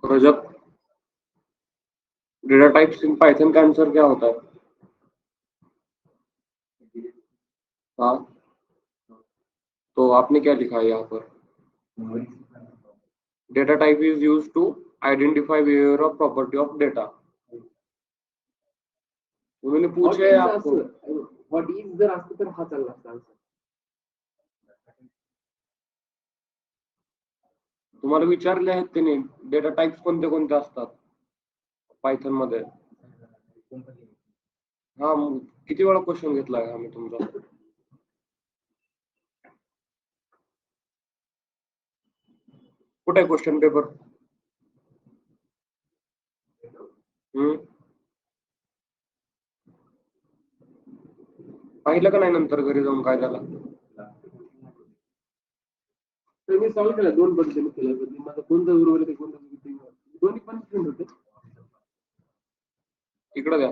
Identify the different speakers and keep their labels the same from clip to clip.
Speaker 1: Rajat, data types in Python का answer क्या होता है? हाँ, तो आपने क्या लिखा है यहाँ पर? Data type is use to identify behaviour of property of data. मैंने पूछा है आपको,
Speaker 2: व्हाट इज जर असतं तर हा चालला असता आन्सर.
Speaker 1: तुम्हाला विचारले आहेत त्यांनी डेटा टाइप्स कोणते कोणते असतात पायथन मध्ये? हा, मग किती वेळा क्वेश्चन घेतलाय आम्ही तुमचा? कुठे क्वेश्चन पेपर? पाहिलं का नाही नंतर घरी जाऊन काय झाला?
Speaker 2: तर मी सॉल्व्ह केला 2 पद्धतीने केलं. माझा कोणता बरोबर आहे कोणता दोन्ही पण स्टुडंट होते.
Speaker 1: इकडे द्या.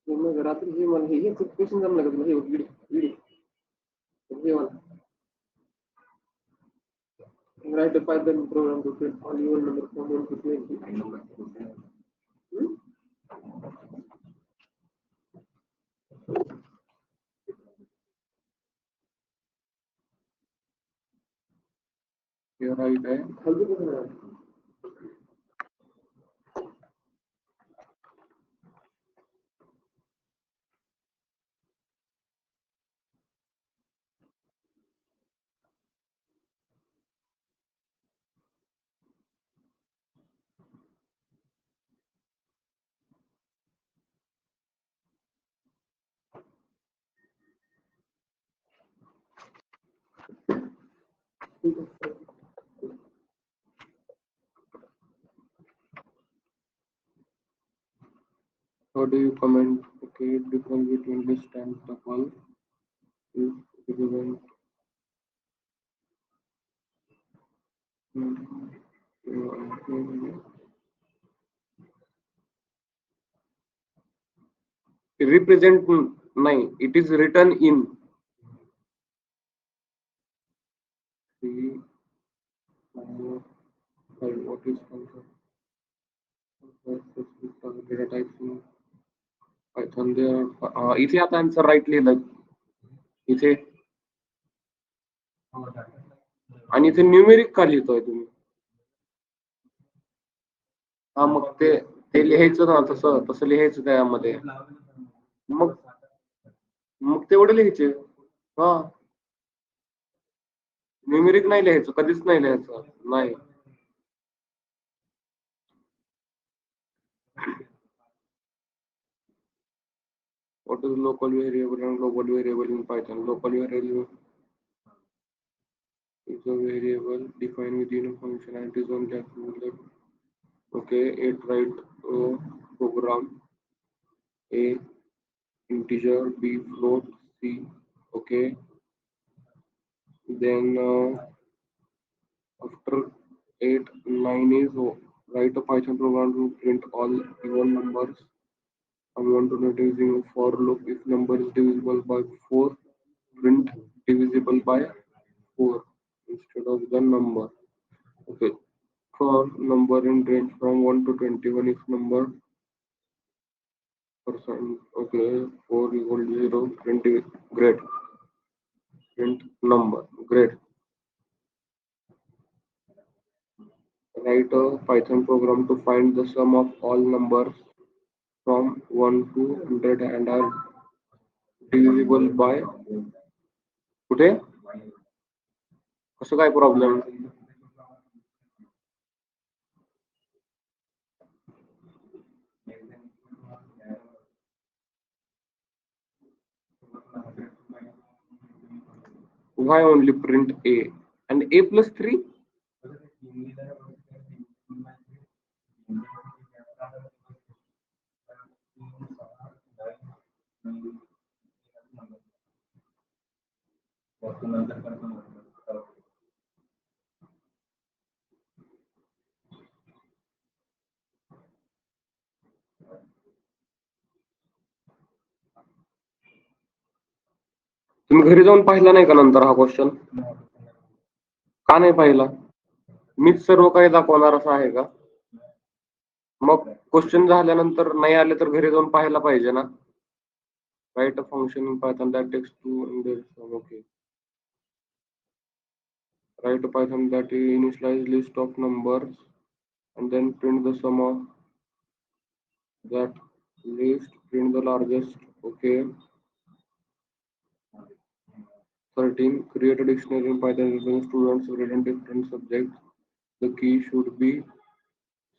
Speaker 2: मग रात्री हे मला हे क्वेश्चन जमलं का तुला? हे व्हिडिओ हे मला write a Python program to print all your number from 1 to 20.
Speaker 1: You're right, eh?
Speaker 2: खाली कसं नाही?
Speaker 1: How do you comment? Okay, difference between this and tuple is relevant. Represent नाही, it is written in. What is data types in Python? There इथे आता answer right लिहिलं इथे, आणि इथे न्यूमेरिक का लिहितोय तुम्ही? हा, मग ते लिहायचं ना, तसं लिहायचं त्यामध्ये. मग तेवढं लिहायचे. हा, न्यूमेरिक नाही लिहायचं, कधीच नाही लिहायचं. नाही, what is local variable and global variable in Python? Local variable is a variable defined within a function and it is only accumulated. Okay, it write program A integer, B float, C. Okay, then after 8 9 is write a Python program to print all even numbers. I want to not using a for loop. If number is divisible by 4, print divisible by 4 instead of the number. Okay, for number in range from 1 to 21, if number percent, okay, 4 equal to 0, print great, print number, great. Write a Python program to find the sum of all numbers from 1 to 100 and are divisible by कुठे कसं काय problem why only print a and a plus 3 तुम्ही घरी जाऊन पाहिला नाही का नंतर हा क्वेश्चन का नाही पाहिला मीच सर्व काही दाखवणार असं आहे का मग क्वेश्चन झाल्यानंतर नाही आले तर घरी जाऊन पाहायला पाहिजे ना write a function in python that takes two index okay write a python that initialize list of numbers and then print the sum of that list print the largest okay 13 create a dictionary in python using students written different subjects the key should be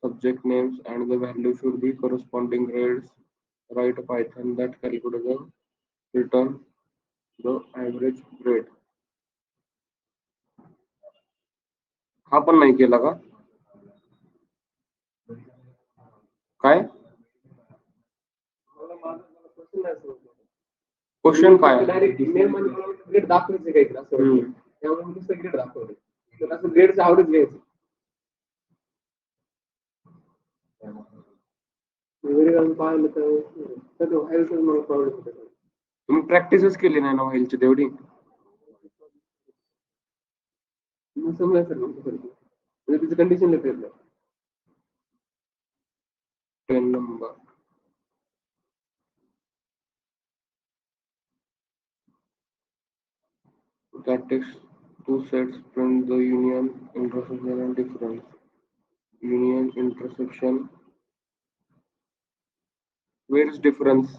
Speaker 1: subject names and the value should be corresponding grades write a python that calculates the return the average grade हा पण नाही केला का काय question काय
Speaker 2: direct email मध्ये मला grade दाखवायचे काही असं त्यामुळे मी नुसतं ग्रेड दाखवले तर असं ग्रेडचं आवडत घ्यायचं घरी जाऊन पाहिलं तर व्हायचं मला प्रॉब्लेम होता
Speaker 1: तुम्ही प्रॅक्टिसच केली नाही ना व्हायची तेवढी
Speaker 2: समजा सर म्हणजे तिचं condition letter
Speaker 1: 10 number that takes two sets print the union intersection and difference union intersection where is difference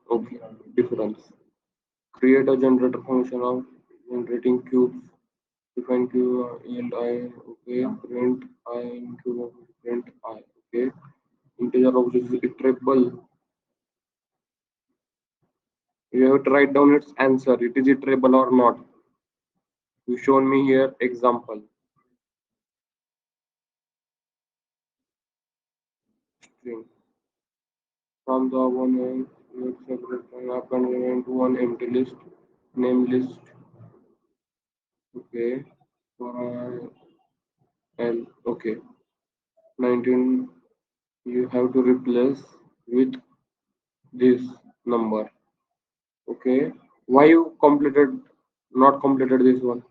Speaker 1: okay difference create a generator function of generating cubes define cube yield I okay print I in cube of print I okay integer object is iterable you have to write down its answer it is iterable or not you shown me here example string from the one end let's separate and append into one empty list name list okay for L okay 19 you have to replace with this number okay why you completed not completed this one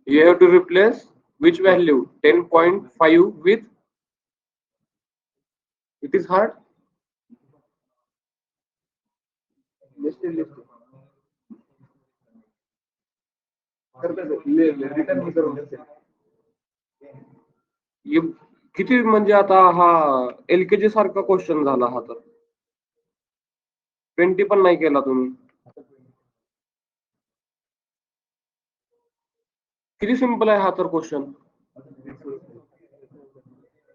Speaker 1: you have to replace which value 10.5 with it is hard
Speaker 2: listed list return करून
Speaker 1: ये किती म्हणजे आता हा LKG सारखा question झाला हा तर 20 पण नाही केला तुम्ही किती सिंपल आहे हा तर क्वेश्चन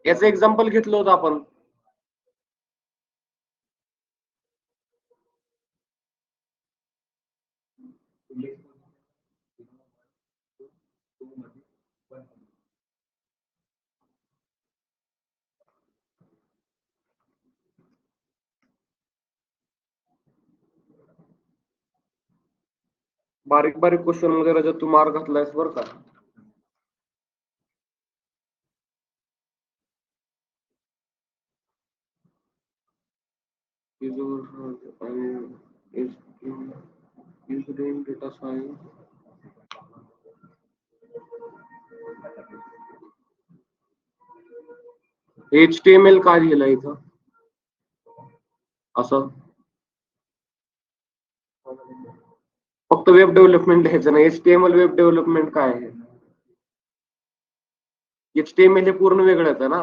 Speaker 1: याचं एक्झाम्पल घेतलं होतं आपण बारीक बारीक क्वेश्चन मध्ये रजत तू मार्क घातलायस बरं का is doing data science HTML काय लिहिलं इथं असं फक्त वेब डेव्हलपमेंट लिहायचं नाही HTML वेब डेव्हलपमेंट काय आहे HTML हे पूर्ण वेगळं आहे ना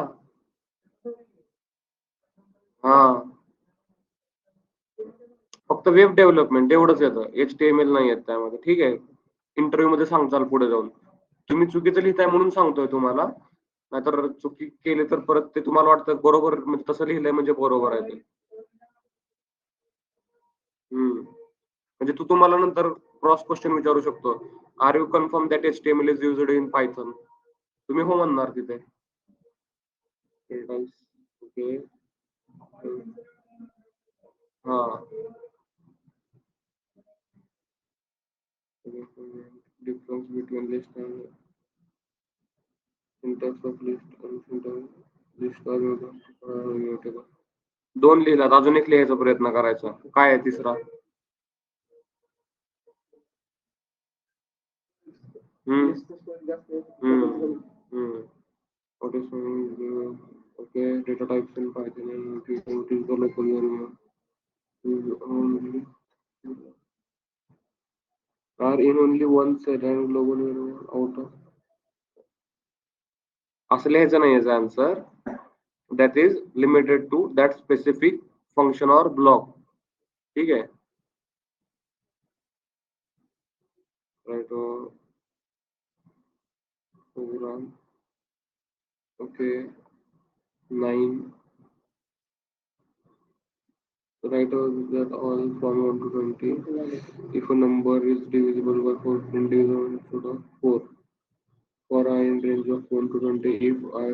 Speaker 1: हा, फक्त वेब डेव्हलपमेंट एवढंच येतं, HTML नाही येत त्यामध्ये. ठीक आहे, इंटरव्ह्यू मध्ये सांगचाल पुढे जाऊन. तुम्ही चुकीचं लिहिताय म्हणून सांगतोय तुम्हाला, नाहीतर चुकी केली तर परत ते तुम्हाला वाटतं बरोबर, म्हणजे तसं लिहिलंय म्हणजे बरोबर आहे ते. म्हणजे तू तुम्हाला नंतर क्रॉस क्वेश्चन विचारू शकतो. Are you confirm that HTML is used in Python? तुम्ही हो म्हणणार तिथे. ओके. हा. Difference between list and syntax of list and syntax list are दोन लिहिलात, अजून एक लिहायचा प्रयत्न करायचा. काय आहे तिसरा? हम्म. हम्म. हम्म. What is okay, data types in Python and what is the local variable? Are in only one cell and global variable out of. असं लिहायचं नाही याचा answer. That is limited to that specific function or block. ठीक आहे. Right. Program. Okay. 9. Write that all from 1 to 20. If a number is divisible by 4, print is instead of 4. For I in range of 1 to 20, if I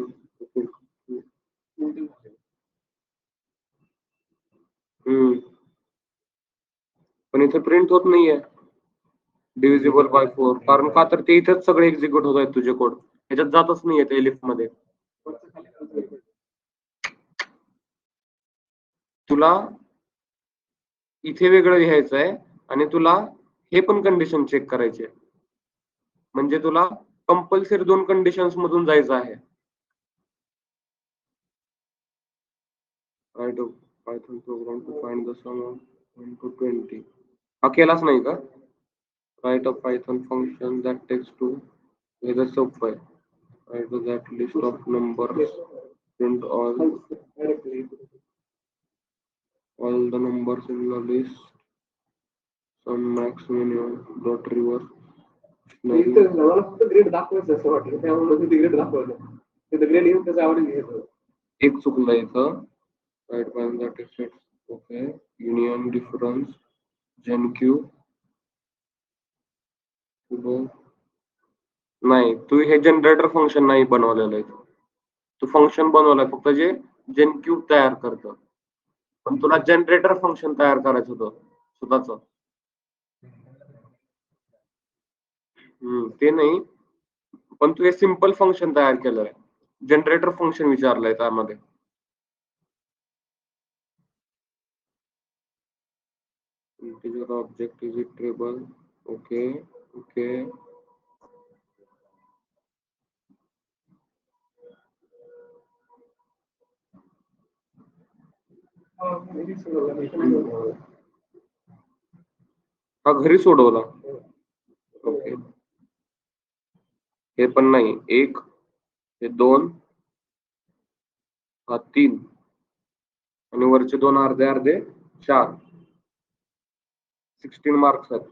Speaker 1: पण इथे print होत नाहीये divisible by 4, कारण का तर ते इथेच सगळे एक्झिक्यूट होत आहेत तुझे कोड, ह्याच्यात जातच नाहीये ते लिफ्ट मध्ये. तुला इथे वेगळं लिहायचं आहे आणि तुला हे पण कंडिशन चेक करायची आहे, म्हणजे तुला कंपल्सरी 2 कंडिशन्स मधून जायचं आहे. Write Python program to find the sum of 1 to 20. हा केलाच नाही का? Write a Python function that takes two, हे जर सोपं आहे. Write that list of numbers, print all the numbers in the list, some max minimum dot reverse. मला फक्त ग्रेड दाखवायचं असं वाटलं, त्यामुळे ते ग्रेड दाखवलं. ते ग्रेड येऊन त्याचं आवडून घ्यायचं. एक चुकलं इथं. Write Python that is set. Okay. Union difference जेनक्यू. नाही, तू हे जनरेटर फंक्शन नाही बनवलेलं आहे. तू फंक्शन बनवलंय फक्त जे जेनक्यूब तयार करतं, पण तुला जनरेटर फंक्शन तयार करायचं होतं स्वतःच. ते नाही, पण तू हे सिम्पल फंक्शन तयार केलंय, जनरेटर फंक्शन विचारलंय त्यामध्ये. Integer object is iterable. Okay. Okay. हा घरी सोडवला. ओके. हे पण नाही, 1, हे 2, हा 3 आणि वरचे 2 अर्धे अर्धे 4. 16 मार्क्स आहेत.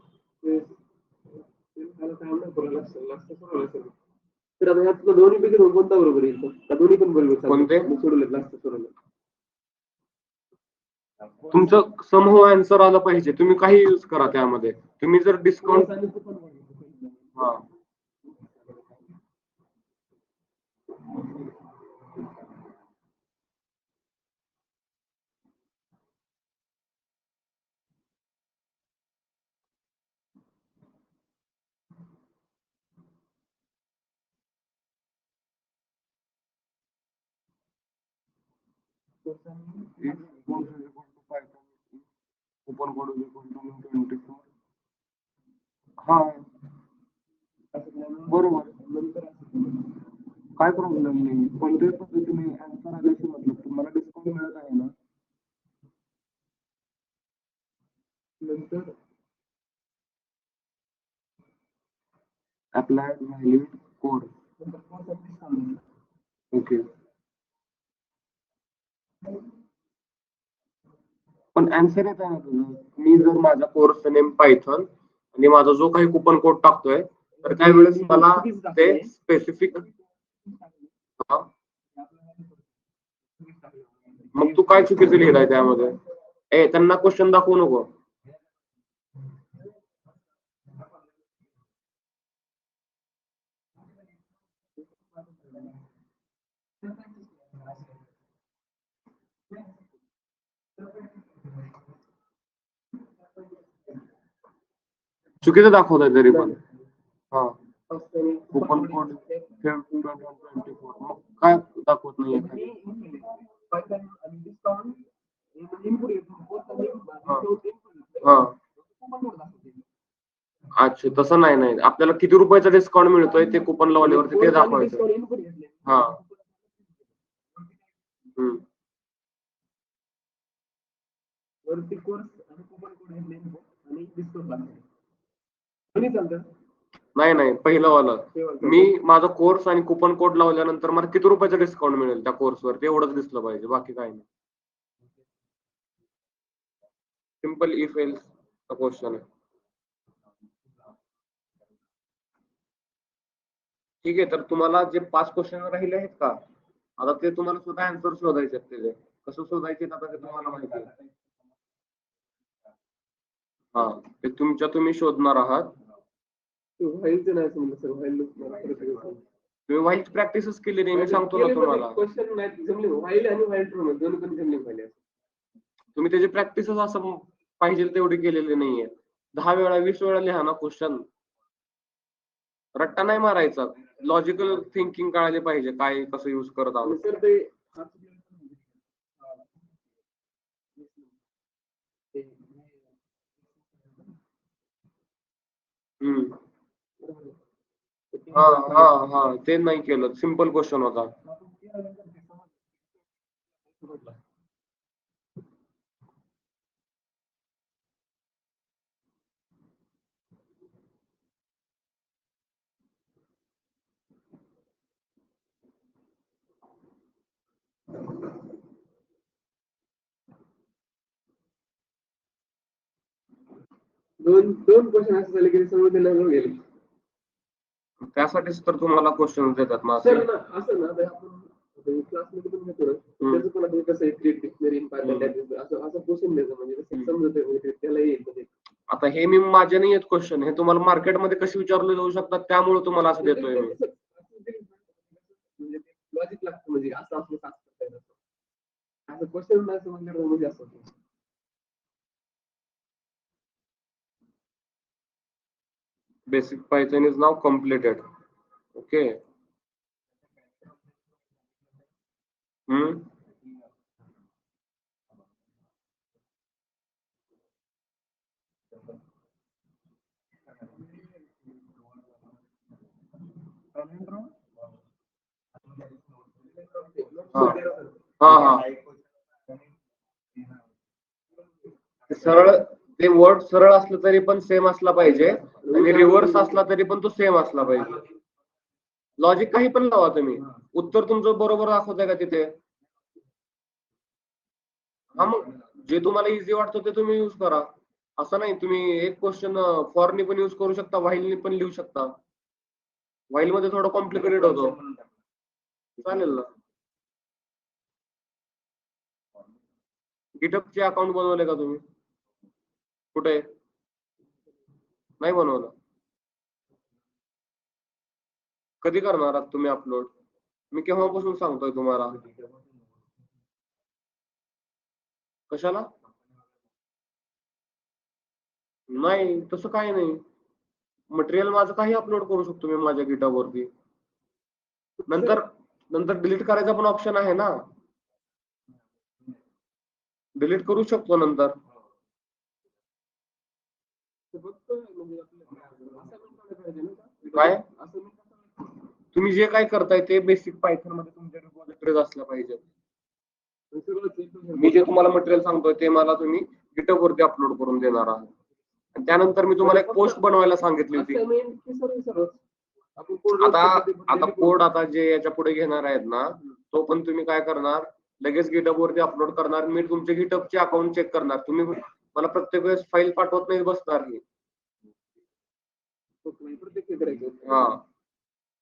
Speaker 1: तर आता यातलं दोन्ही पैकी कोणता बरोबर येईल? दोन्ही पण बरोबर. कोणते सोडवले लास्ट सोडवले? तुमचं समूह आन्सर आलं पाहिजे, तुम्ही काही यूज करा त्यामध्ये. तुम्ही जर डिस्काउंट हा ओपन कोड हा बरोबर, काय प्रॉब्लेम नाही. कोणत्याही पद्धतीने आन्सर आल्याशी मतलब, तुम्हाला डिस्काउंट मिळत आहे ना. नंतर अप्लाइड व्हॅल्यू कोड. ओके. पण आन्सर येत आहे ना तुझं. मी जर माझा कोर्सचं नेम पायथन आणि माझा जो काही कुपन कोड टाकतोय तर त्यावेळेस मला ते स्पेसिफिक. मग तू काय चुकीचं लिहिलंय त्यामध्ये? त्यांना क्वेश्चन दाखवू नको. चुकीचं दाखवतंय तरी पण. हा कुपन कोड 2024 मग काय दाखवत नाहीये खाली? हा अच्छा तसं नाही आपल्याला किती रुपयाचा डिस्काउंट मिळतोय ते कुपन लावल्यावरती ते दाखवायचं. हा
Speaker 2: वरती कोर्स आणि कुपन कोड आणि डिस्काउंट लागतो चालतं.
Speaker 1: नाही पहिलं वालं. मी माझा कोर्स आणि कुपन कोड लावल्यानंतर मला किती रुपयाचं डिस्काउंट मिळेल त्या कोर्सवर ते एवढंच दिसलं पाहिजे, बाकी काही नाही. सिंपल इफ एल्स क्वेश्चन आहे. ठीक आहे, तर तुम्हाला जे 5 क्वेश्चन राहिले आहेत का, आता ते तुम्हाला स्वतः आन्सर शोधायचे आहेत. त्याचे कसं शोधायचे आता ते तुम्हाला माहिती आहे. हा ते तुम्ही शोधणार आहात.
Speaker 2: व्हाईलचं नाही समजलं सर. व्हाईल
Speaker 1: तुम्ही व्हाईलची प्रॅक्टिसच केली नाही, मी सांगतो ना तुम्हाला.
Speaker 2: क्वेश्चन नाही जमले. व्हाईल आणि व्हाईल ट्रू दोन पण जमले पाहिजे.
Speaker 1: तुम्ही त्याची प्रॅक्टिसच असं पाहिजे तेवढी केलेली नाहीये. 10 वेळा 20 वेळा लिहा ना क्वेश्चन. रट्टा नाही मारायचा. लॉजिकल थिंकिंग कळाली पाहिजे, काय कसं युज करत आहोत.
Speaker 2: सर ते
Speaker 1: हा ते नाही केलं. सिंपल क्वेश्चन होता.
Speaker 2: दोन क्वेश्चन असं झाले की समोर दिलं गेले.
Speaker 1: त्यासाठीच तर तुम्हाला क्वेश्चन देतात ना.
Speaker 2: सर ना असं ना आपण क्लासमध्ये पण घेतो ना, त्याचं पण आपण कसं क्रिएट डिक्शनरी असं क्वेश्चन द्यायचं म्हणजे कसं समजत म्हणजे त्याला येईल म्हणजे.
Speaker 1: आता हे मी माझे नाही आहेत क्वेश्चन, हे तुम्हाला मार्केटमध्ये कसे विचारले जाऊ शकतात त्यामुळे तुम्हाला असं देतोय मी.
Speaker 2: म्हणजे लॉजिक लागतं म्हणजे असं असं क्वेश्चन नाही समजलं म्हणजे असं.
Speaker 1: Basic Python is now completed. Okay. हा सरळ ते वर्ड सरळ असलं तरी पण सेम असला पाहिजे आणि रिव्हर्स असला तरी पण तो सेम असला पाहिजे. लॉजिक काही पण लावा तुम्ही, उत्तर तुमचं बरोबर दाखवतंय का तिथे. हा मग जे तुम्हाला इझी वाटतं ते तुम्ही यूज करा. असं नाही, तुम्ही एक क्वेश्चन फॉरनी पण यूज करू शकता, व्हाईलनी पण लिहू शकता. व्हाईल मध्ये थोडं कॉम्प्लिकेटेड होतो. चालेल ना. गिटहबचे अकाउंट बनवले का तुम्ही? कुठे? नाही बनवलं. कधी करणार आहात तुम्ही अपलोड? मी केव्हापासून सांगतोय तुम्हाला. कशाला? नाही तसं काही नाही. मटेरियल माझं काही अपलोड करू शकतो मी माझ्या गिटहबवरती. नंतर डिलीट करायचा पण ऑप्शन आहे ना. डिलीट करू शकतो नंतर. काय तुम्ही जे काय करताय ते बेसिक पायथन मध्ये तुमच्या रिपॉझिटरीज असल्या पाहिजे. मी जे तुम्हाला मटेरियल सांगतोय ते मला तुम्ही गिटहब वरती अपलोड करून देणार आहात. त्यानंतर मी तुम्हाला एक पोस्ट बनवायला सांगितली होती. आता कोड आता जे याच्या पुढे घेणार आहेत ना, तो पण तुम्ही काय करणार, लगेच गिटहब वरती अपलोड करणार. मी तुमचे गिटहबचे अकाउंट चेक करणार. तुम्ही मला प्रत्येक वेळेस फाईल पाठवत नाही बसणार मी. हा,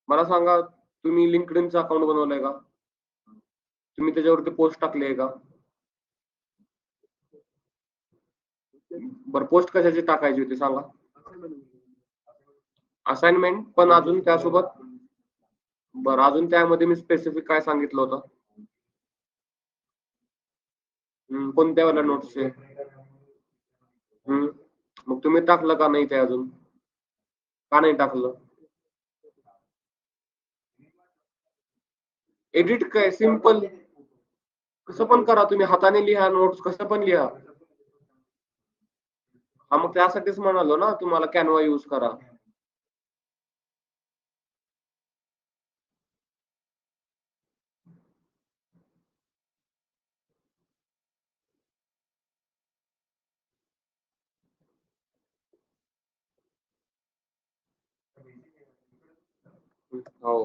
Speaker 1: मला सांगा तुम्ही लिंक्डइनचं अकाउंट बनवलंय का? तुम्ही त्याच्यावरती पोस्ट टाकली आहे का? बरं, पोस्ट कशाची टाकायची होती सांगा? असाइनमेंट. पण अजून त्यासोबत बरं, अजून त्यामध्ये मी स्पेसिफिक काय सांगितलं होतं? कोणत्या वाल्या नोट्सचे? मग तुम्ही टाकलं का नाही ते अजून? का नाही टाकलं? एडिट काय सिंपल, कसं पण करा तुम्ही, हाताने लिहा नोट्स, कसं पण लिहा. हा, मग त्यासाठीच म्हणालो ना तुम्हाला कॅनवा यूज करा. हो.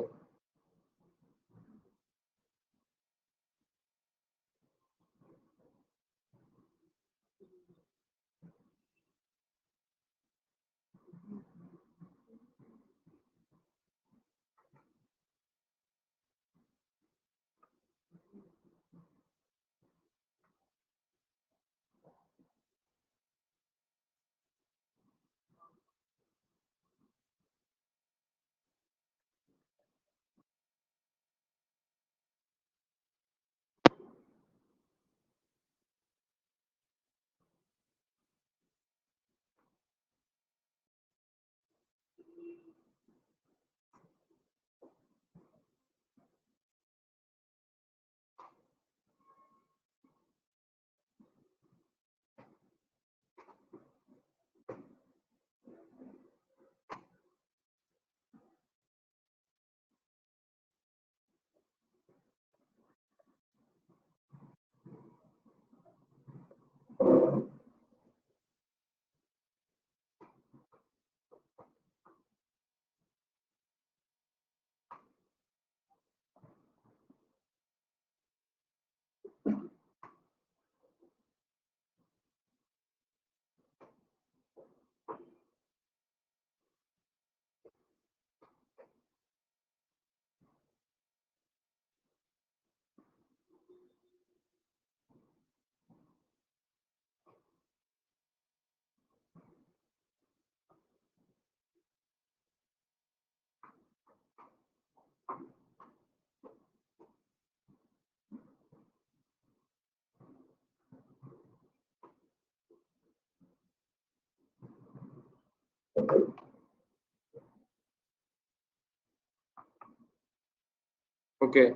Speaker 1: ओके,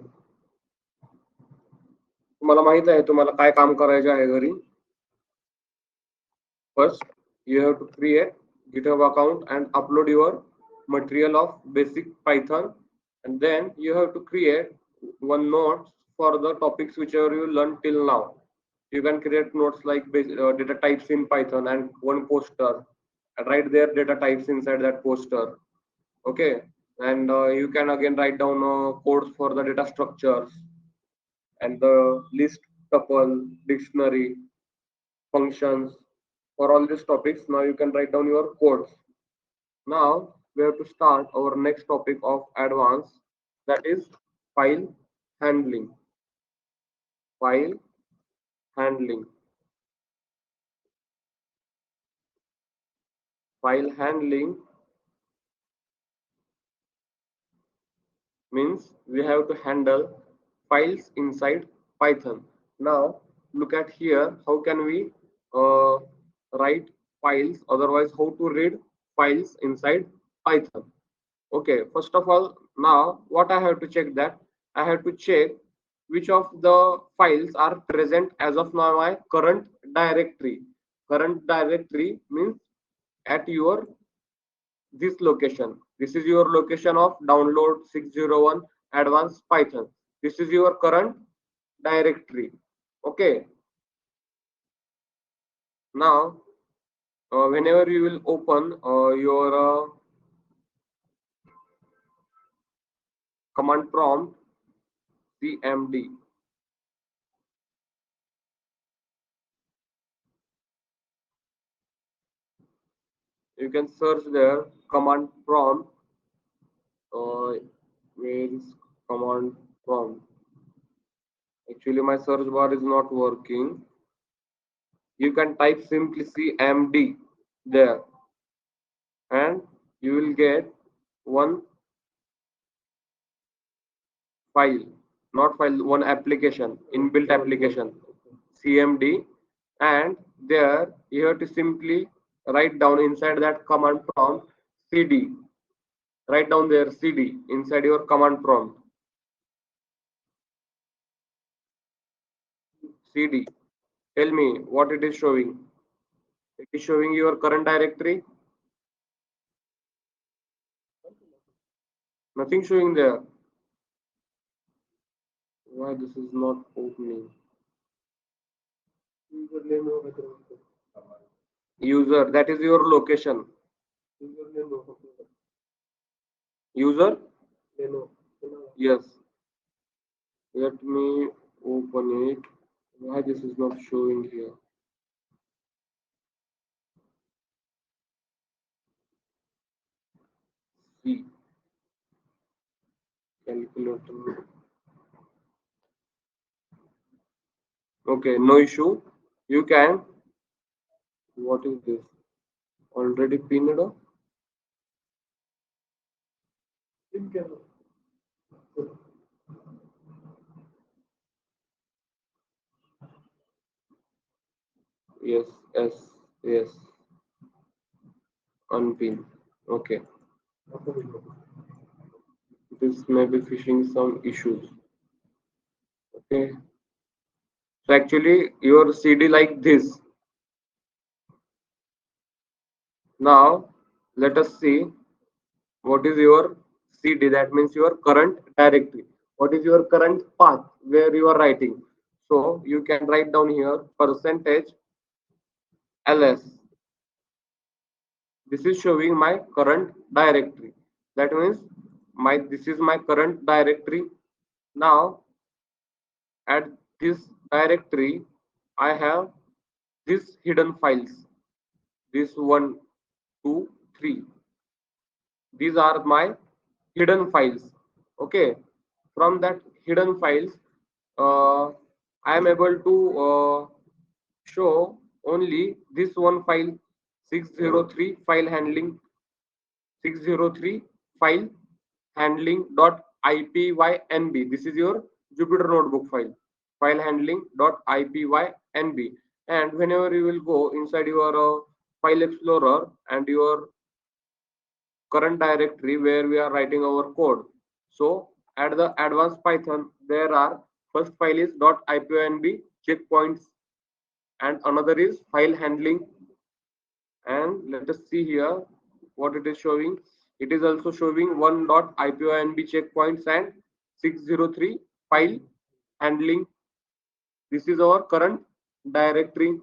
Speaker 1: तुम्हाला माहित आहे तुम्हाला काय काम करायचे आहे घरी? First, you have to create GitHub account and upload your material of basic Python, and then you have to create one note for the topics whichever you learned till now. You can create notes like data types in Python and one poster, and write their data types inside that poster. Okay, and you can again write down codes for the data structures and the list, tuple, dictionary, functions. For all these topics, now you can write down your codes. Now we have to start our next topic of advance, that is file handling. File handling. File handling means we have to handle files inside Python. Now look at here, how can we uh, write files, otherwise how to read files inside Python. Okay, first of all, now what I have to check, that I have to check which of the files are present as of now my current directory. Current directory means at your this location. This is your location of download 601 advanced Python. This is your current directory. Okay. Now, whenever you will open your command prompt cmd, you can search there command prompt. Where is command prompt? Actually, my search bar is not working. You can type simply cmd there, and you will get one file, not file, one application, inbuilt application, cmd, and there you have to simply write down inside that command prompt cd. Write down there cd inside your command prompt. Cd. Tell me what it is showing. It is showing your current directory. Nothing showing there. Why this is not opening?
Speaker 2: username or whatever.
Speaker 1: User, that is your location.
Speaker 2: Username or something.
Speaker 1: User,
Speaker 2: Leno.
Speaker 1: yes. Let me open it. Why this is not showing here? C. Calculator. Okay, no issue. You can. What is this? Already pinned up?
Speaker 2: Sim camera.
Speaker 1: Yes, yes, yes. Unpin. Okay. This may be fishing some issues. Okay. So actually your CD like this. Now let us see what is your CD. That means your current directory. What is your current path where you are writing? So you can write down here percentage ls. This is showing my current directory. That means this is my current directory. Now at this directory I have these hidden files. This 1, 2, 3. These are my hidden files. Okay. From that hidden files, I am able to show only this one file, 603 file handling, 603 file handling dot ipynb. This is your Jupyter notebook file handling dot ipynb. And whenever you will go inside your file explorer and your current directory where we are writing our code. So at the advanced Python, there are first file is .ipynb checkpoints, and another is file handling. And let us see here what it is showing. It is also showing one .ipynb checkpoints and 603 file handling. This is our current directory.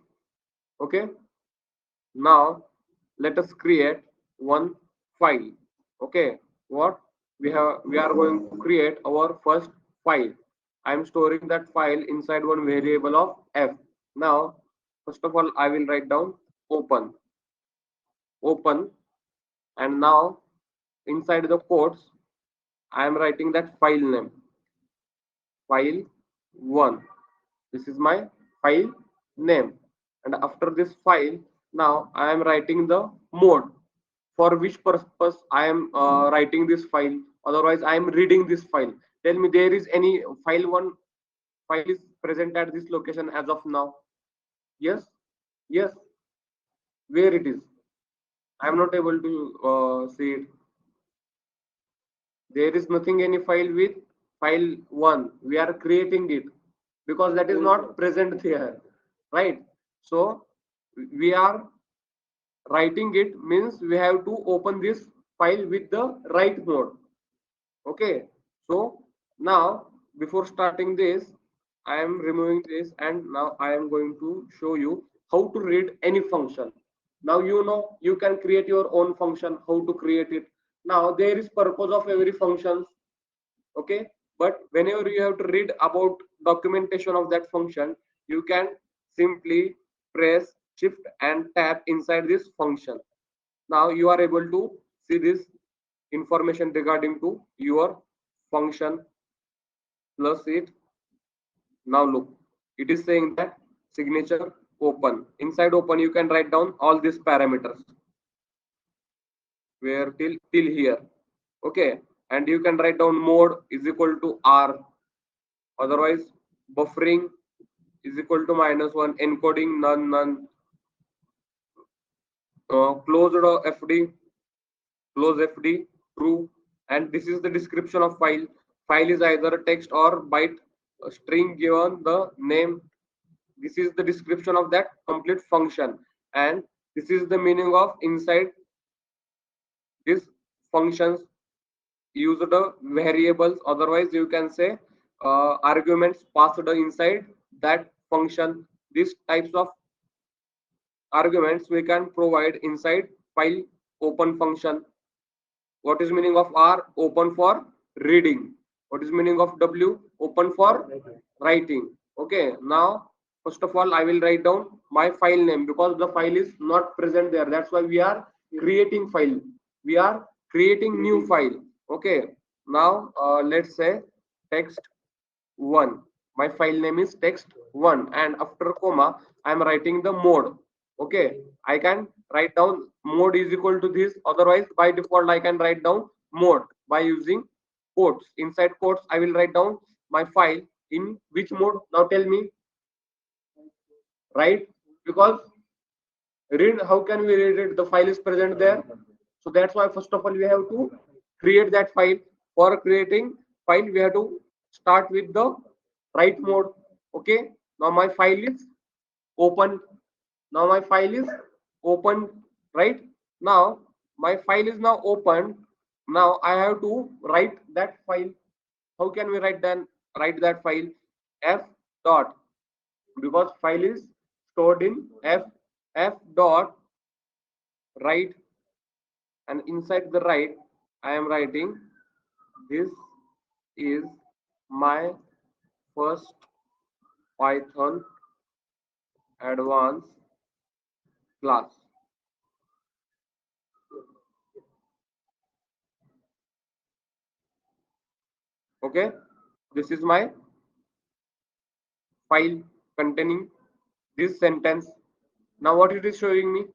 Speaker 1: Okay. Now let us create one file. Okay, what we are going to create our first file. I am storing that file inside one variable of f. Now first of all I will write down open, and now inside the quotes I am writing that file name, file1. This is my file name, and after this file now I am writing the mode for which purpose I am writing this file. Otherwise I am reading this file. Tell me, there is any file1 file is present at this location as of now? Yes, yes. Where it is? I am not able to see it. There is nothing any file with file1. We are creating it because that is not present here, right? So we are writing it means we have to open this file with the write mode. Okay, so now before starting this I am removing this, and now I am going to show you how to read any function. Now you know you can create your own function, how to create it. Now there is purpose of every function. Okay, but whenever you have to read about documentation of that function, you can simply press shift and tab inside this function. Now you are able to see this information regarding to your function plus it. Now look, it is saying that signature open. Inside open you can write down all these parameters where till here. Okay, and you can write down mode is equal to R, otherwise buffering is equal to -1, encoding none, closed FD, close FD, true. And this is the description of file. File is either text or byte string given the name. This is the description of that complete function, and this is the meaning of inside these functions used variables, otherwise you can say arguments passed inside that function. These types of arguments we can provide inside file open function. What is meaning of R? Open for reading. What is meaning of W? Open for writing. Okay, now first of all I will write down my file name because the file is not present there. That's why we are creating file. We are creating new file. Okay, now let's say text1. My file name is text1, and after comma I am writing the mode. Okay, I can write down mode is equal to this, otherwise by default I can write down mode by using quotes. Inside quotes I will write down my file in which mode. Now tell me, right? Because read, how can we read it? The file is present there. So that's why first of all we have to create that file. For creating file we have to start with the write mode. Okay, now my file is open. Now my file is open, right? Now my file is now open. Now I have to write that file. How can we write that file? F dot, because file is stored in f dot write, and inside the write I am writing this is my first Python advanced class. Okay, this is my file containing this sentence. Now what it is showing me?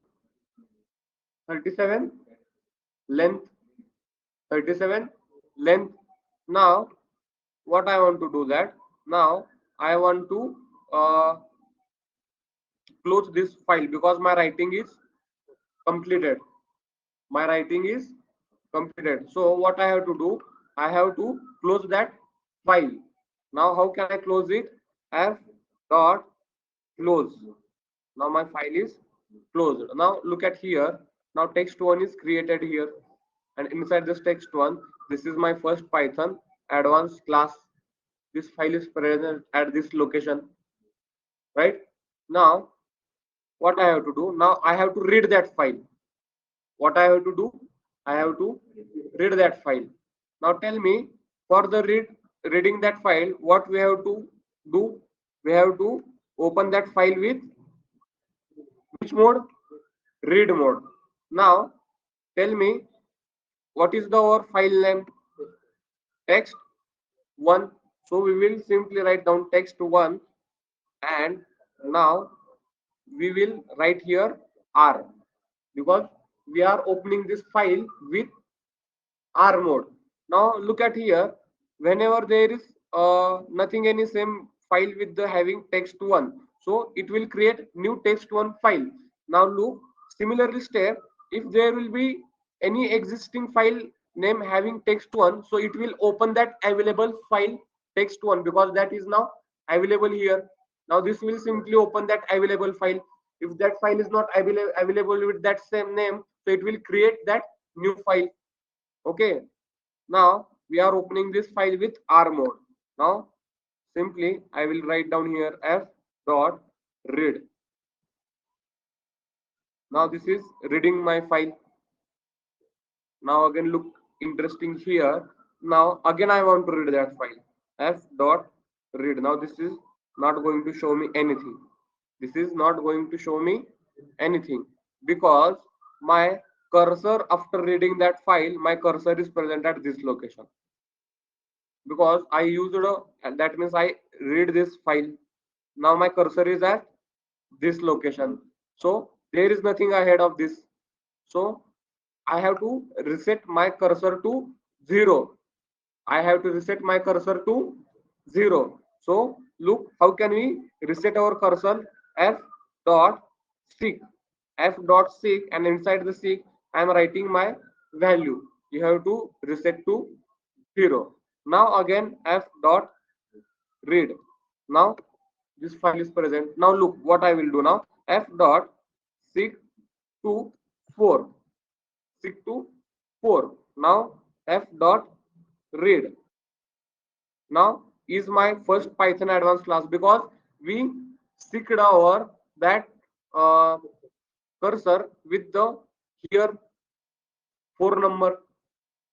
Speaker 1: 37 length, 37 length. Now what I want to do that, now I want to close this file because my writing is completed. My writing is completed. So what I have to do, I have to close that file. Now how can I close it? F dot close. Now my file is closed. Now look at here. Now text1 is created here, and inside this text1, this is my first Python advanced class. This file is present at this location, right? Now what I have to do? Now I have to read that file. What I have to do? I have to read that file. Now tell me, for the reading that file, what we have to do? We have to open that file with which mode? Read mode. Now tell me, what is our file name? Text1. So we will simply write down text1, and now we will write here R, because we are opening this file with R mode. Now look at here, whenever there is nothing any same file with the having text1, so it will create new text1 file. Now look, similarly step, if there will be any existing file name having text1, so it will open that available file text1, because that is now available here. Now this will simply open that available file. If that file is not available with that same name, so it will create that new file. Okay, now we are opening this file with R mode. Now simply I will write down here f dot read. Now this is reading my file. Now again look interesting here. Now again I want to read that file, f dot read. Now this is not going to show me anything. This is not going to show me anything because my cursor, after reading that file, my cursor is present at this location because I used and that means I read this file. Now my cursor is at this location, so there is nothing ahead of this, so I have to reset my cursor to 0. I have to reset my cursor to 0. So look, how can we reset our cursor? F dot seek, F dot seek, and inside the seek I am writing my value. You have to reset to 0. Now again F dot read. Now this file is present. Now look what I will do now. F dot seek to 4. Seek to 4. Now F dot read. Now is my first Python advanced class because we seeked our that uh, cursor with the here 4 number,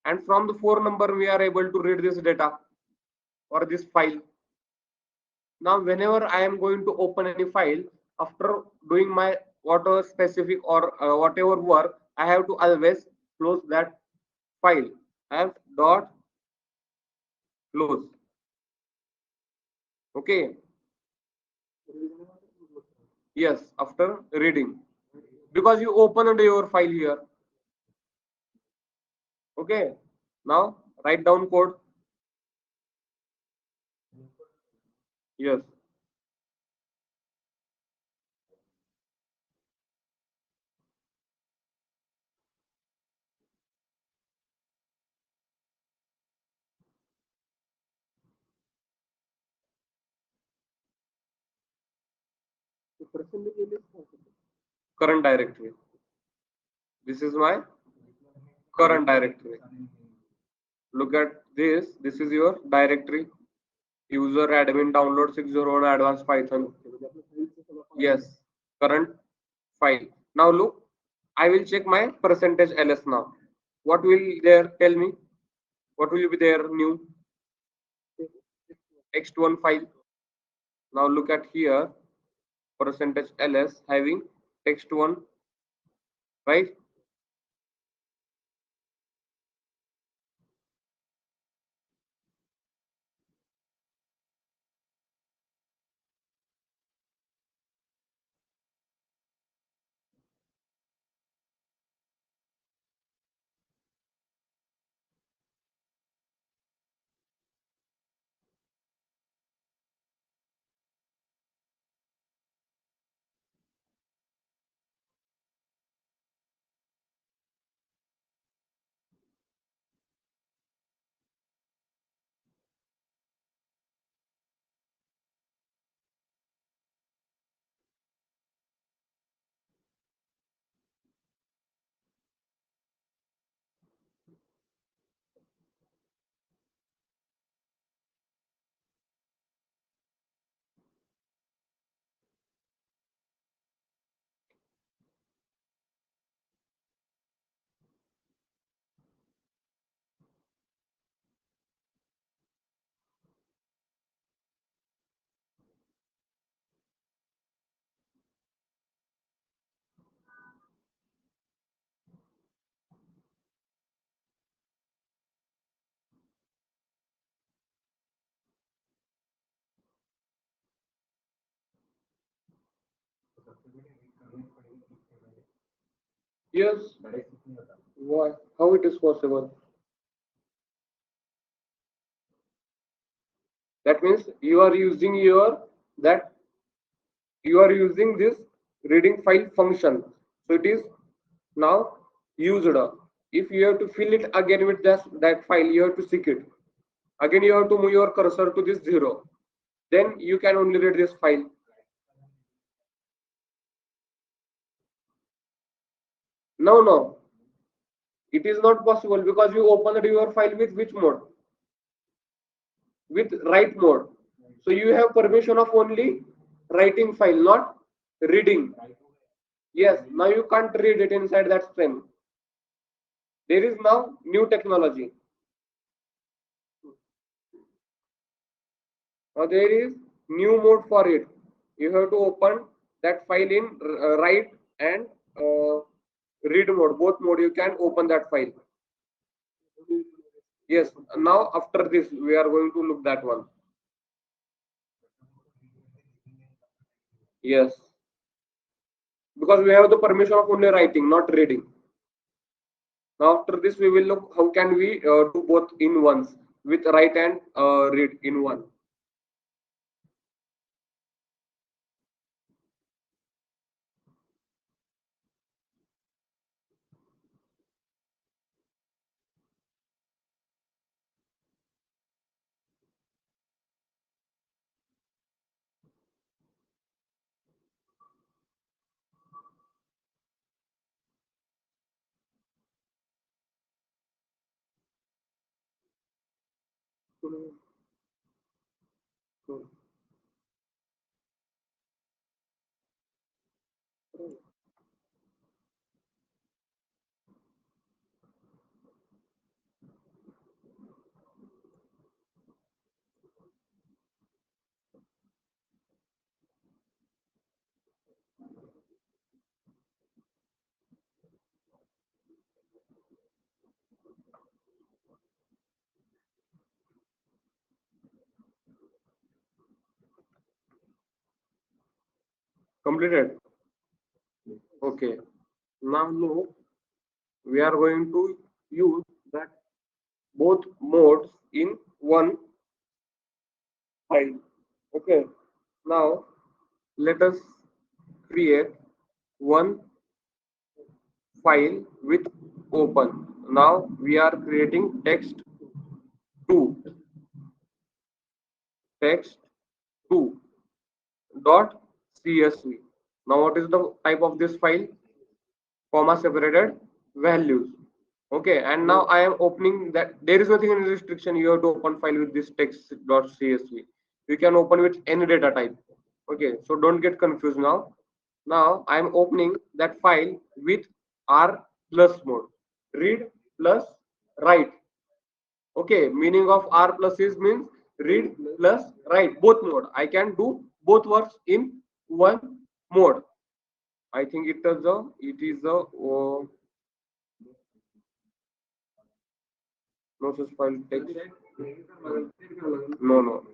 Speaker 1: and from the 4 number we are able to read this data or this file. Now whenever I am going to open any file after doing my whatever specific or whatever work, I have to always close that file. F dot close. Okay. Yes, after reading, because you opened your file here. Okay, now write down code. Yes, current directory. This is my current directory. Look at this. This is your directory. User admin download 601 advanced Python. Yes, current file. Now look, I will check my percentage ls now. What will there tell me? What will be there new? Text1 file. Now look at here, percentage ls having text1, right? Yes. Why? How it is possible? That means you are using your that you are using this reading file function. So it is now used. If you have to fill it again with that file, you have to seek it. Again, you have to move your cursor to this 0. Then you can only read this file. No, no. It is not possible because you opened your file with which mode? With write mode. So you have permission of only writing file, not reading. Yes, now you can't read it inside that stream. There is now new technology. Now there is new mode for it. You have to open that file in write and read mode, both mode, you can open that file. Yes, now after this, we are going to look that one. Yes, because we have the permission of only writing, not reading. Now after this, we will look how can we do both in once with write and read in one. Completed. Okay. Now look, we are going to use that both modes in one file. Okay. Now let us create one file with open. Now we are creating text2 text2 dot csv. Now what is the type of this file? Comma separated values. Okay, and now I am opening that. There is nothing in restriction. You have to open file with this text.csv. You can open with any data type. Okay, so don't get confused now. Now I am opening that file with R plus mode. Read plus write. Okay, meaning of R plus is means read plus write, both mode. I can do both works in one mode. I think it is a no such file text. No.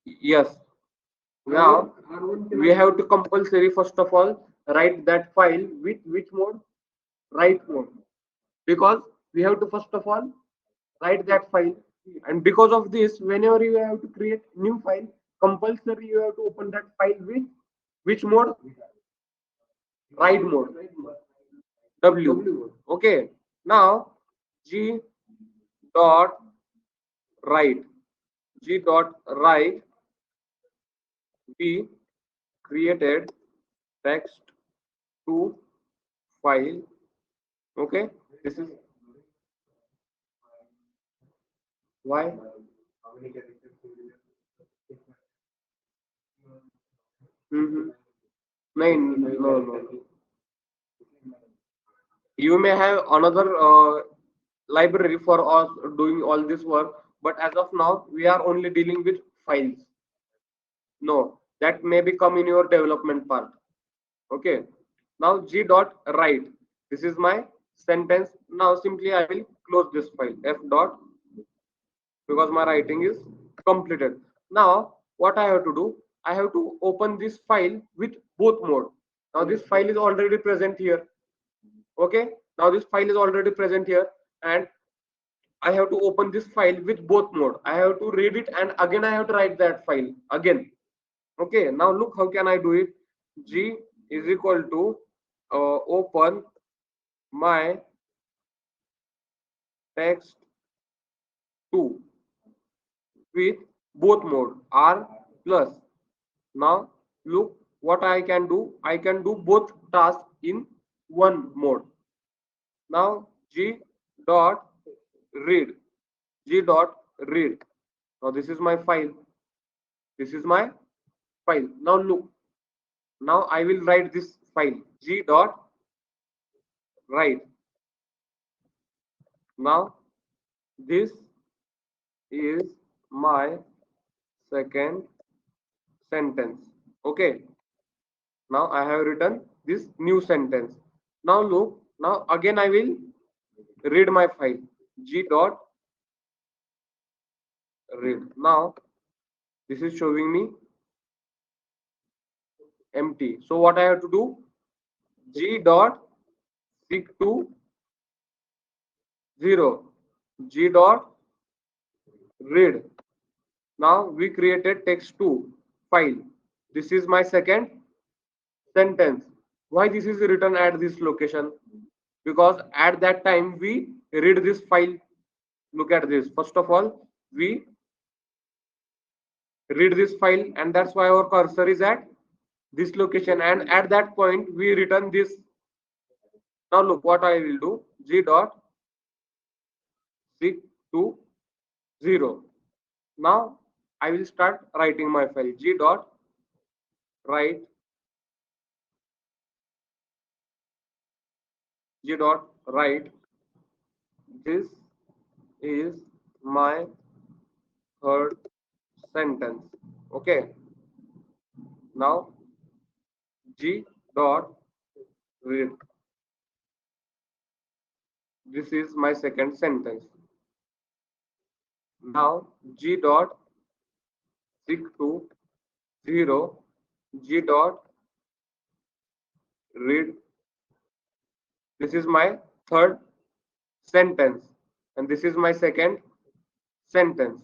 Speaker 1: Yes. Now we have to compulsory first of all write that file with which mode? Write mode. Because we have to first of all write that file, and because of this, whenever you have to create new file, compulsory you have to open that file with which mode? Write mode. W. Okay. Now G dot write. G dot write. We created text to file. Okay. This is why. Mm-hmm. No. You may have another library for us doing all this work, but as of now we are only dealing with files. No, that may become in your development part. Okay. Now G dot write. This is my sentence. Now simply I will close this file. F dot, because my writing is completed. Now what I have to do? I have to open this file with both mode. Now this file is already present here. Okay. Now this file is already present here, and I have to open this file with both mode. I have to read it and again I have to write that file again. Okay, now look how can I do it. G is equal to open my text 2 with both mode R plus. Now look what I can do. I can do both tasks in one mode. Now G dot read. G dot read. Now this is my file. This is my file. Now look. Now I will write this file. G dot write. Now this is my second sentence. Okay. Now I have written this new sentence. Now look, Now again I will read my file g dot read. Now this is showing me empty. So what I have to do? G dot seek to 0 g dot read. Now we created text2 file. This is my second sentence. Why this is written at this location? Because at that time we read this file. Look at this. First of all, we read this file, and that's why our cursor is at this location, and at that point we return this. Now look what I will do. G dot seek to 0. Now I will start writing my file. G dot write. G dot write. This is my third sentence. Okay. Now G dot read. This is my second sentence. Now G dot seek to 0. G dot read. This is my third sentence, and this is my second sentence.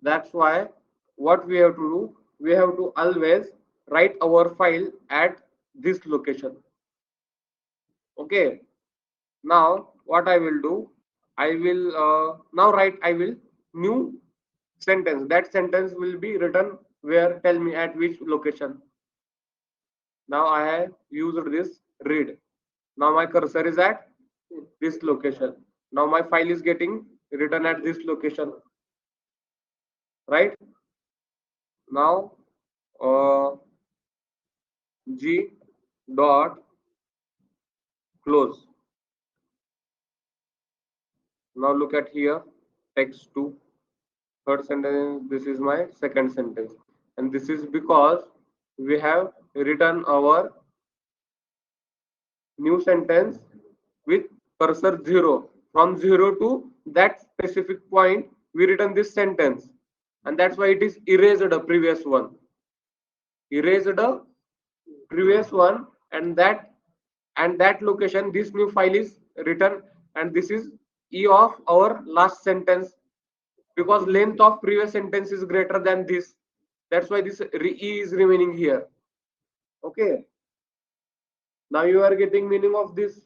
Speaker 1: That's why what we have to do, we have to always write our file at this location. Okay. Now what I will do, I will now write, I will new sentence. That sentence will be written where? Tell me at which location. Now I have used this read. Now my cursor is at this location. Now my file is getting written at this location, right? Now G dot close. Now look at here, text2 third sentence. This is my second sentence, and this is because we have written our new sentence with cursor 0. From 0 to that specific point we written this sentence, and that's why it is erased a previous one, erased a previous one, and that location this new file is written, and this is e of our last sentence, because length of previous sentence is greater than this. That's why this e is remaining here. Okay. Now you are getting meaning of this.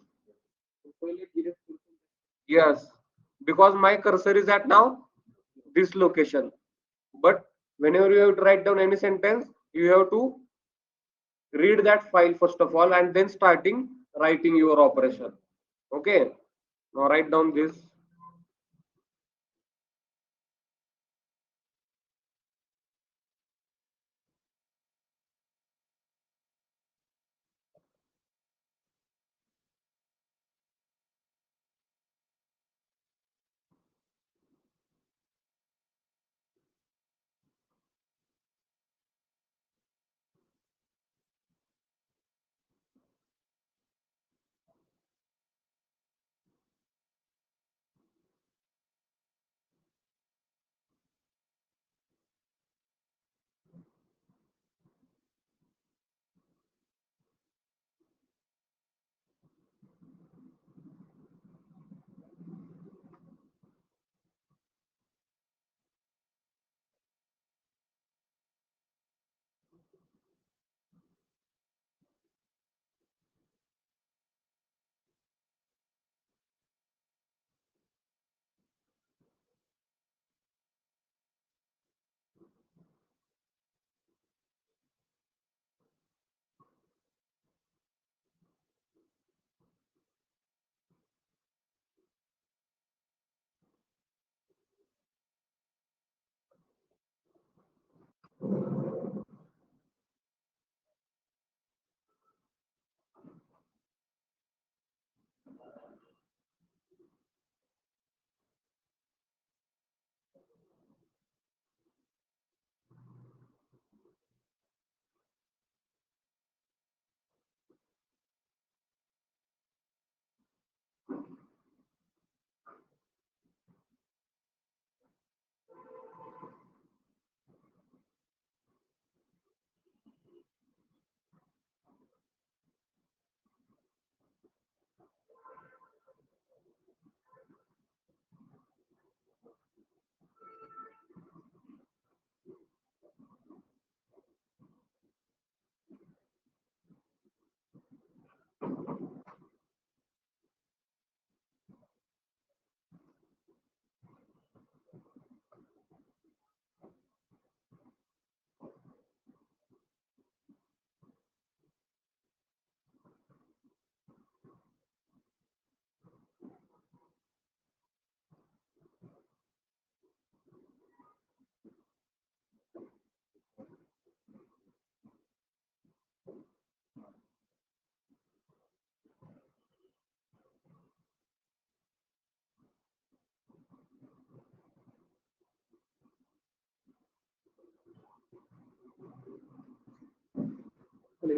Speaker 1: Yes, because my cursor is at now this location. But whenever you have to write down any sentence, you have to read that file first of all, and then starting writing your operation. Okay. Now write down this. तो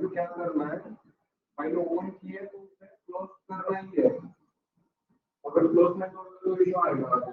Speaker 1: क्या करना है, file open की है तो उसे close करना ही है, अगर क्लोज नहीं करोगे तो इशू आएगा।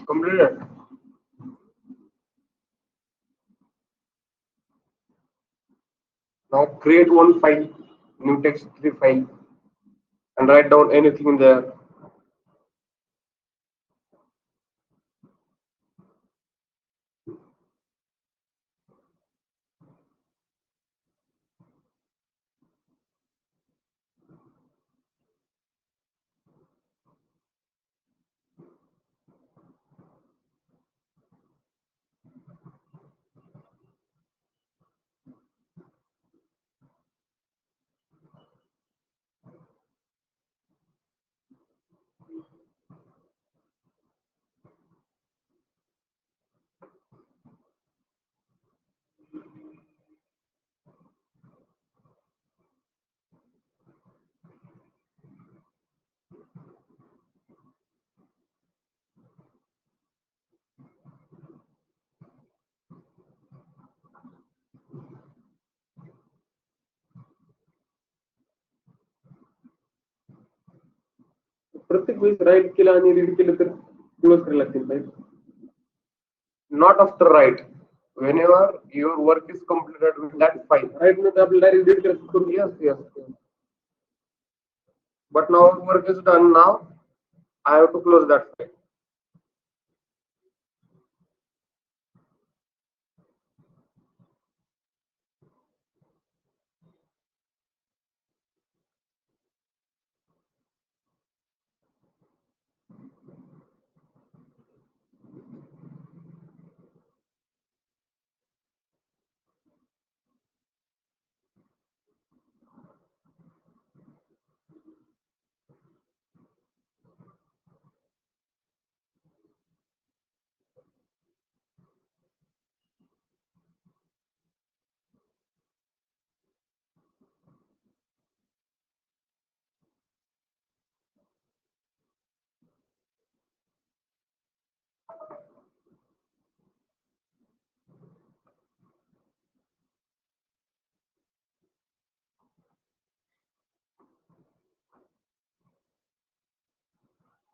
Speaker 1: Completed. Now create one file, new text3 file, and write down anything in there. प्रत्येक वेळेस राईट केलं आणि रीड केलं तर क्लोज करायला लागतील right. Not after write. Whenever your work is completed with that file. Right now, आपल्याला direct read करू. Yes. But now work is done. Now I have to close that file.